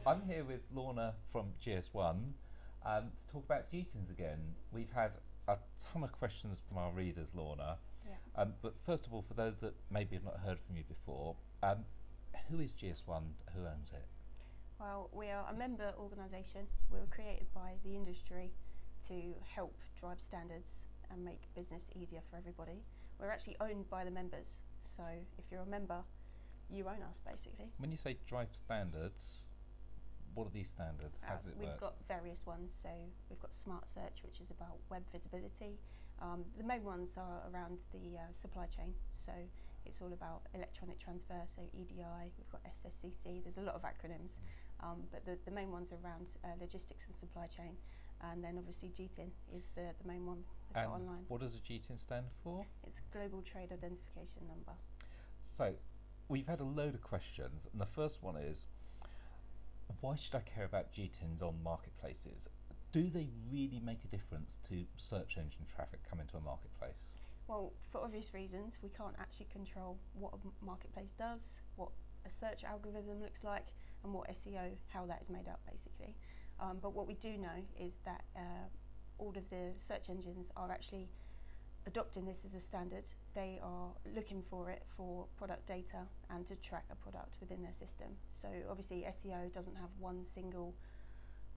I'm here with Lorna from GS1 to talk about GTINs again. We've had a ton of questions from our readers, Lorna. Yeah. But first of all, for those that maybe have not heard from you before, who is GS1? Who owns it? Well, we are a member organisation. We were created by the industry to help drive standards and make business easier for everybody. We're actually owned by the members, so if you're a member, you own us basically. When you say drive standards, what are these standards? How does it We've work? got various ones, so we've got Smart Search, which is about web visibility. The main ones are around the supply chain, so it's all about electronic transfer, so EDI, we've got SSCC, there's a lot of acronyms, but the main ones are around logistics and supply chain, and then obviously GTIN is the main one we've got online. What does a GTIN stand for? It's Global Trade Identification Number. So we've had a load of questions, and the first one is, why should I care about GTINs on marketplaces? Do they really make a difference to search engine traffic coming to a marketplace? Well, for obvious reasons, we can't actually control what a marketplace does, what a search algorithm looks like, and what SEO, how that is made up basically. But what we do know is that all of the search engines are actually adopting this as a standard. They are looking for it for product data and to track a product within their system. So obviously SEO doesn't have one single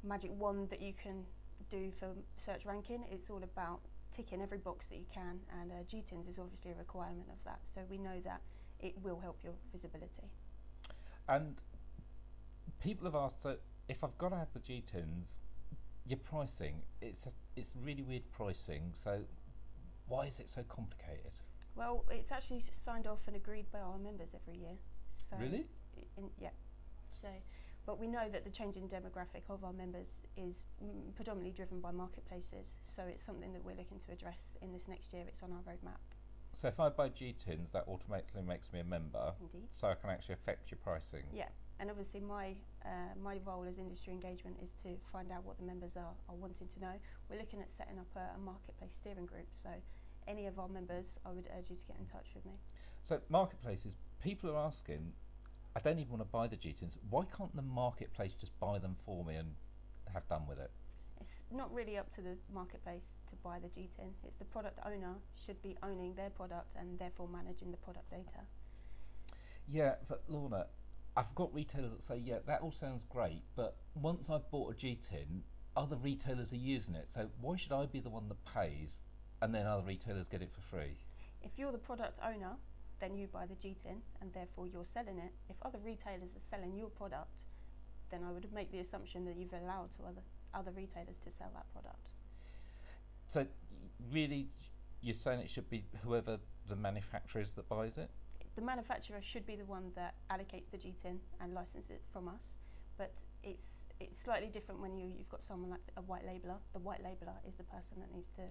magic wand that you can do for search ranking. It's all about ticking every box that you can, and GTINs is obviously a requirement of that. So we know that it will help your visibility. And people have asked, so if I've got to have the GTINs, your pricing, it's really weird pricing, so why is it so complicated? Well, it's actually signed off and agreed by our members every year. So Really? Yeah. So, but we know that the changing demographic of our members is predominantly driven by marketplaces. So it's something that we're looking to address in this next year. It's on our roadmap. So if I buy GTINs, that automatically makes me a member. Indeed. So I can actually affect your pricing. Yeah. And obviously my role as industry engagement is to find out what the members are wanting to know. We're looking at setting up a marketplace steering group, so any of our members, I would urge you to get in touch with me. So marketplaces, people are asking, I don't even want to buy the GTINs, why can't the marketplace just buy them for me and have done with it? It's not really up to the marketplace to buy the GTIN. It's the product owner should be owning their product and therefore managing the product data. Yeah, but Lorna, I've got retailers that say, yeah, that all sounds great, but once I've bought a GTIN, other retailers are using it, so why should I be the one that pays and then other retailers get it for free? If you're the product owner, then you buy the GTIN and therefore you're selling it. If other retailers are selling your product, then I would make the assumption that you've allowed to other retailers to sell that product. So really, you're saying it should be whoever the manufacturer is that buys it? The manufacturer should be the one that allocates the GTIN and licenses it from us, but it's slightly different when you've got someone like a white labeler. The white labeler is the person that needs to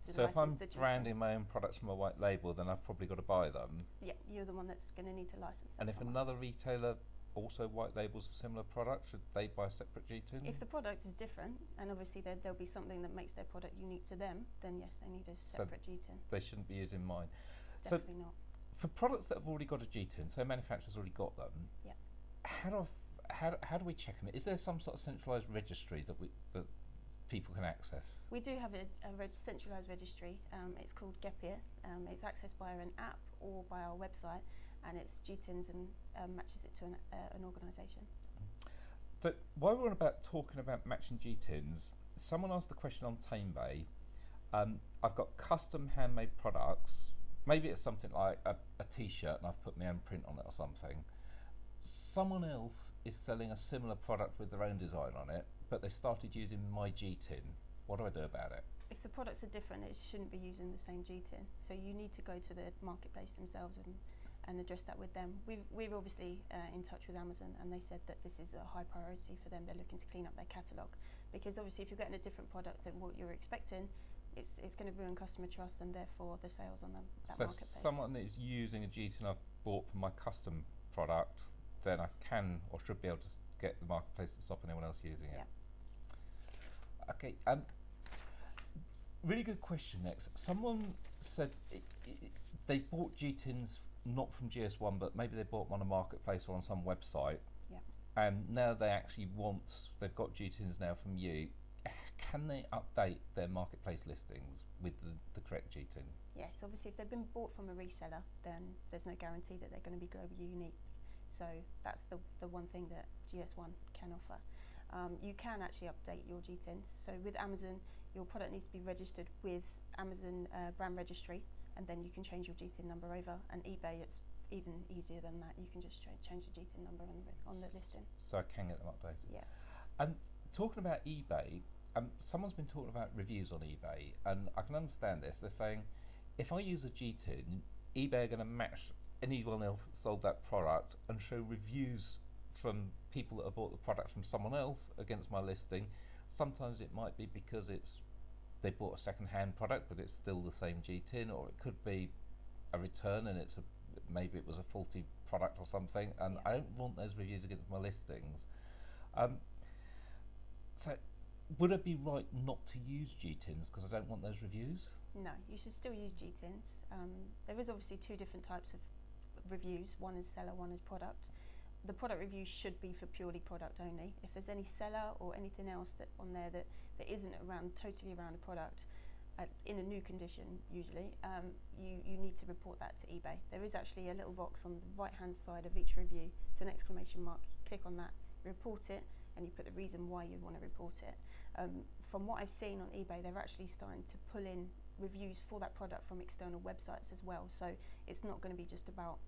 so if I'm license the GTIN. branding my own products from a white label, then I've probably got to buy them. Yeah, you're the one that's going to need to license them. And if from another us. retailer also white labels a similar product, should they buy a separate GTIN? If the product is different, and obviously there'll be something that makes their product unique to them, then yes, they need a separate GTIN. They shouldn't be using mine. Definitely not. For products that have already got a GTIN, so manufacturers already got them, Yeah. how do we check them? Is there some sort of centralised registry that people can access? We do have a centralised registry. It's called Gepier. It's accessed by an app or by our website, and it's GTINs and matches it to an organisation. So while we're on about talking about matching GTINs, someone asked the question on Tamebay. I've got custom handmade products. Maybe it's something like a t-shirt and I've put my own print on it or something. Someone else is selling a similar product with their own design on it, but they started using my GTIN. What do I do about it? If the products are different, it shouldn't be using the same GTIN. So you need to go to the marketplace themselves and address that with them. We're obviously in touch with Amazon, and they said that this is a high priority for them. They're looking to clean up their catalogue, because obviously if you're getting a different product than what you're expecting, it's going to ruin customer trust and therefore the sales on that marketplace. So someone that is using a GTIN I've bought for my custom product, then I can or should be able to get the marketplace to stop anyone else using it. Yeah. Okay. Really good question next. Someone said they bought GTINs not from GS1, but maybe they bought them on a marketplace or on some website. Yeah. and now they actually they've got GTINs now from you, can they update their marketplace listings with the correct GTIN? Yes, obviously if they've been bought from a reseller, then there's no guarantee that they're going to be globally unique. So that's the one thing that GS1 can offer. You can actually update your GTINs. So with Amazon, your product needs to be registered with Amazon brand registry, and then you can change your GTIN number over. And eBay, it's even easier than that. You can just change the GTIN number on the listing. So I can get them updated. Yeah. And talking about eBay, someone's been talking about reviews on eBay, and I can understand this. They're saying, if I use a GTIN, eBay are going to match anyone else that sold that product and show reviews from people that have bought the product from someone else against my listing. Sometimes it might be because they bought a second-hand product, but it's still the same GTIN, or it could be a return and maybe it was a faulty product or something, and Yeah. I don't want those reviews against my listings. So would it be right not to use GTINs because I don't want those reviews? No, you should still use GTINs. There is obviously two different types of reviews. One is seller, one is product. The product review should be for purely product only. If there's any seller or anything else on there that isn't totally around a product, in a new condition usually, you need to report that to eBay. There is actually a little box on the right hand side of each review. It's an exclamation mark. You click on that, report it, and you put the reason why you want to report it. From what I've seen on eBay, they're actually starting to pull in reviews for that product from external websites as well. So it's not going to be just about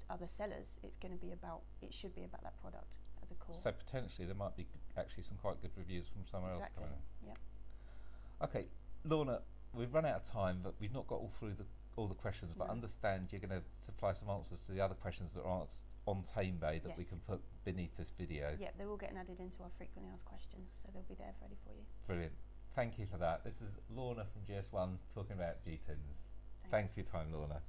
other sellers. It should be about that product as a core. So potentially there might be actually some quite good reviews from somewhere else coming in. Yep. Okay, Lorna, we've run out of time, but we've not got all through all the questions. But No. understand you're going to supply some answers to the other questions that are asked on Tamebay that we Yes. can put beneath this video. Yep, they're all getting added into our frequently asked questions, so they'll be there ready for you. Brilliant. Thank you for that. This is Lorna from GS1 talking about GTINs. Thanks for your time, Lorna.